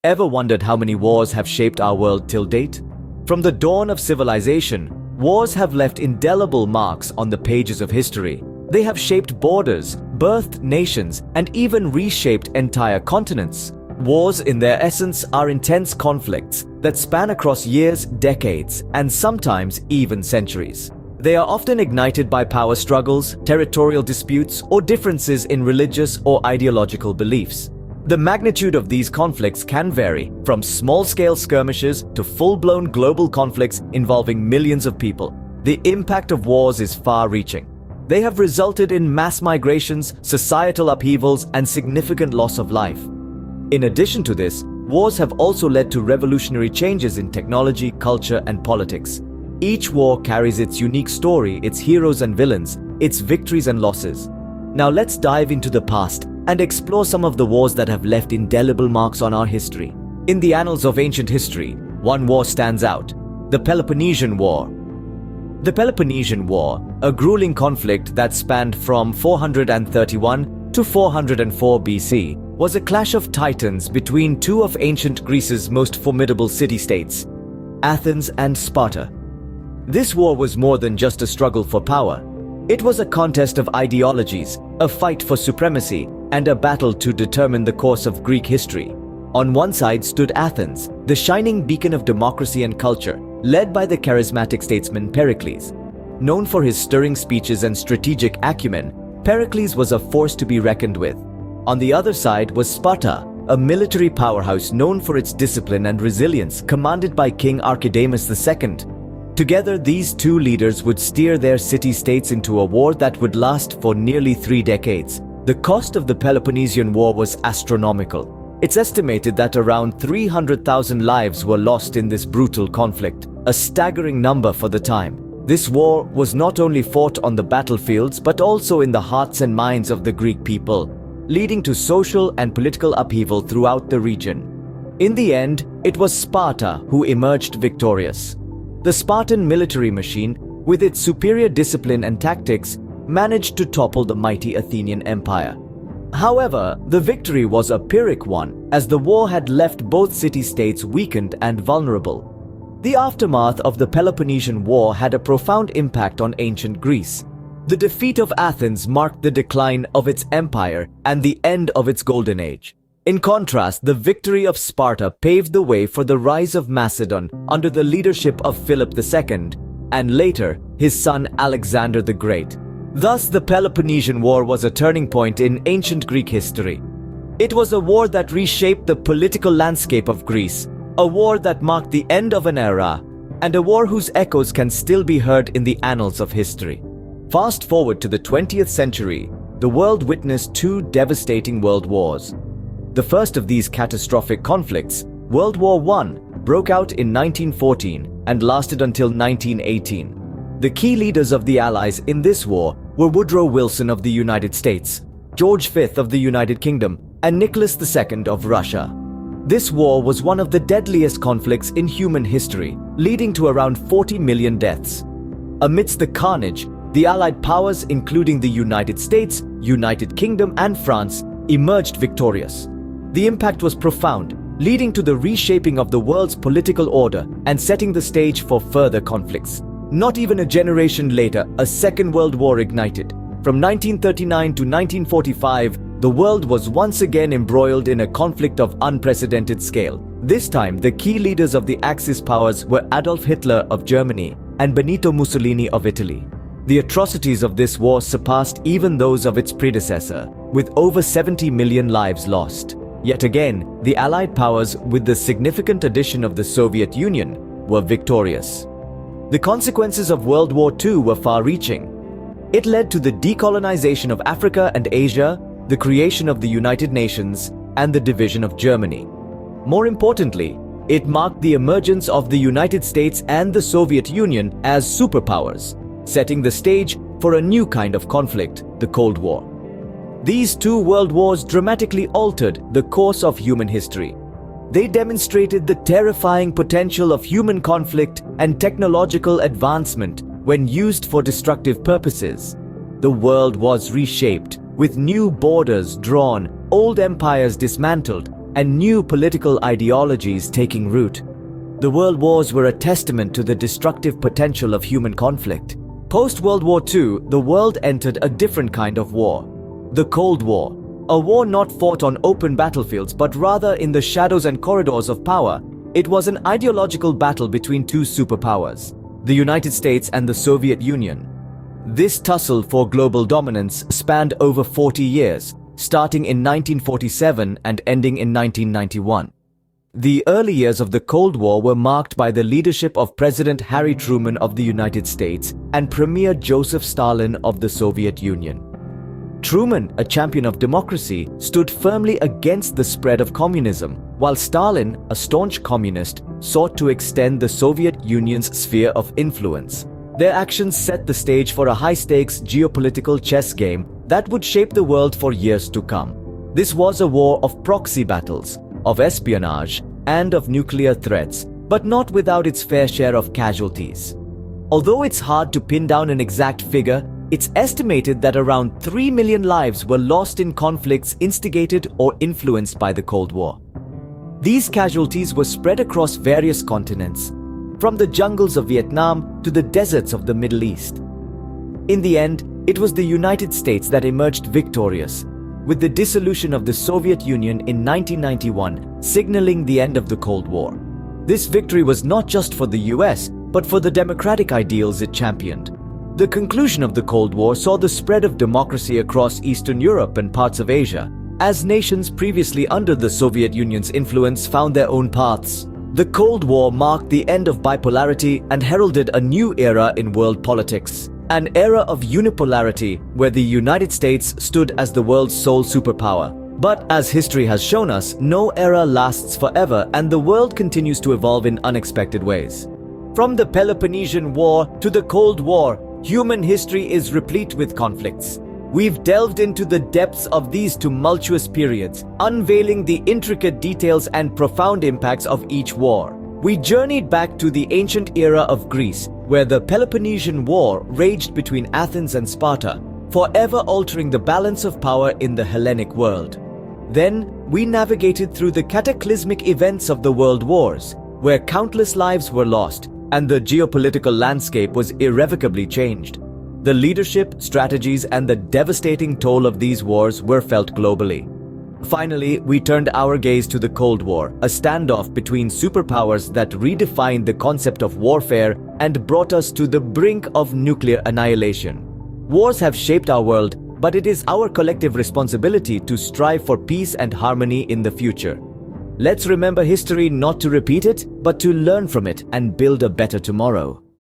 Ever wondered how many wars have shaped our world till date? From the dawn of civilization, wars have left indelible marks on the pages of history. They have shaped borders, birthed nations, and even reshaped entire continents. Wars, in their essence, are intense conflicts that span across years, decades, and sometimes even centuries. They are often ignited by power struggles, territorial disputes, or differences in religious or ideological beliefs. The magnitude of these conflicts can vary, from small-scale skirmishes to full-blown global conflicts involving millions of people. The impact of wars is far-reaching. They have resulted in mass migrations, societal upheavals, and significant loss of life. In addition to this, wars have also led to revolutionary changes in technology, culture, and politics. Each war carries its unique story, its heroes and villains, its victories and losses. Now let's dive into the past and explore some of the wars that have left indelible marks on our history. In the annals of ancient history, one war stands out: the Peloponnesian War. The Peloponnesian War, a grueling conflict that spanned from 431 to 404 BC, was a clash of titans between two of ancient Greece's most formidable city-states, Athens and Sparta. This war was more than just a struggle for power. It was a contest of ideologies, a fight for supremacy, and a battle to determine the course of Greek history. On one side stood Athens, the shining beacon of democracy and culture, led by the charismatic statesman Pericles. Known for his stirring speeches and strategic acumen, Pericles was a force to be reckoned with. On the other side was Sparta, a military powerhouse known for its discipline and resilience, commanded by King Archidamus II. Together, these two leaders would steer their city-states into a war that would last for nearly 3 decades. The cost of the Peloponnesian War was astronomical. It's estimated that around 300,000 lives were lost in this brutal conflict, a staggering number for the time. This war was not only fought on the battlefields but also in the hearts and minds of the Greek people, leading to social and political upheaval throughout the region. In the end, it was Sparta who emerged victorious. The Spartan military machine, with its superior discipline and tactics, managed to topple the mighty Athenian Empire. However, the victory was a Pyrrhic one, as the war had left both city-states weakened and vulnerable. The aftermath of the Peloponnesian War had a profound impact on ancient Greece. The defeat of Athens marked the decline of its empire and the end of its golden age. In contrast, the victory of Sparta paved the way for the rise of Macedon under the leadership of Philip II, and later, his son Alexander the Great. Thus, the Peloponnesian War was a turning point in ancient Greek history. It was a war that reshaped the political landscape of Greece, a war that marked the end of an era, and a war whose echoes can still be heard in the annals of history. Fast forward to the 20th century, the world witnessed 2 devastating world wars. The first of these catastrophic conflicts, World War I, broke out in 1914 and lasted until 1918. The key leaders of the Allies in this war were Woodrow Wilson of the United States, George V of the United Kingdom, and Nicholas II of Russia. This war was one of the deadliest conflicts in human history, leading to around 40 million deaths. Amidst the carnage, the Allied powers, including the United States, United Kingdom, and France, emerged victorious. The impact was profound, leading to the reshaping of the world's political order and setting the stage for further conflicts. Not even a generation later, a Second World War ignited. From 1939 to 1945, the world was once again embroiled in a conflict of unprecedented scale. This time, the key leaders of the Axis powers were Adolf Hitler of Germany and Benito Mussolini of Italy. The atrocities of this war surpassed even those of its predecessor, with over 70 million lives lost. Yet again, the Allied powers, with the significant addition of the Soviet Union, were victorious. The consequences of World War II were far-reaching. It led to the decolonization of Africa and Asia, the creation of the United Nations, and the division of Germany. More importantly, it marked the emergence of the United States and the Soviet Union as superpowers, setting the stage for a new kind of conflict, the Cold War. These 2 world wars dramatically altered the course of human history. They demonstrated the terrifying potential of human conflict and technological advancement when used for destructive purposes. The world was reshaped, with new borders drawn, old empires dismantled, and new political ideologies taking root. The world wars were a testament to the destructive potential of human conflict. Post-World War II, the world entered a different kind of war. The Cold War. A war not fought on open battlefields but rather in the shadows and corridors of power. It was an ideological battle between two superpowers, the United States and the Soviet Union. This tussle for global dominance spanned over 40 years, starting in 1947 and ending in 1991. The early years of the Cold War were marked by the leadership of President Harry Truman of the United States and Premier Joseph Stalin of the Soviet Union. Truman, a champion of democracy, stood firmly against the spread of communism, while Stalin, a staunch communist, sought to extend the Soviet Union's sphere of influence. Their actions set the stage for a high-stakes geopolitical chess game that would shape the world for years to come. This was a war of proxy battles, of espionage, and of nuclear threats, but not without its fair share of casualties. Although it's hard to pin down an exact figure, it's estimated that around 3 million lives were lost in conflicts instigated or influenced by the Cold War. These casualties were spread across various continents, from the jungles of Vietnam to the deserts of the Middle East. In the end, it was the United States that emerged victorious, with the dissolution of the Soviet Union in 1991 signaling the end of the Cold War. This victory was not just for the US, but for the democratic ideals it championed. The conclusion of the Cold War saw the spread of democracy across Eastern Europe and parts of Asia, as nations previously under the Soviet Union's influence found their own paths. The Cold War marked the end of bipolarity and heralded a new era in world politics. An era of unipolarity where the United States stood as the world's sole superpower. But as history has shown us, no era lasts forever and the world continues to evolve in unexpected ways. From the Peloponnesian War to the Cold War, human history is replete with conflicts. We've delved into the depths of these tumultuous periods, unveiling the intricate details and profound impacts of each war. We journeyed back to the ancient era of Greece, where the Peloponnesian War raged between Athens and Sparta, forever altering the balance of power in the Hellenic world. Then, we navigated through the cataclysmic events of the World Wars, where countless lives were lost, and the geopolitical landscape was irrevocably changed. The leadership, strategies, and the devastating toll of these wars were felt globally. Finally, we turned our gaze to the Cold War, a standoff between superpowers that redefined the concept of warfare and brought us to the brink of nuclear annihilation. Wars have shaped our world, but it is our collective responsibility to strive for peace and harmony in the future. Let's remember history not to repeat it, but to learn from it and build a better tomorrow.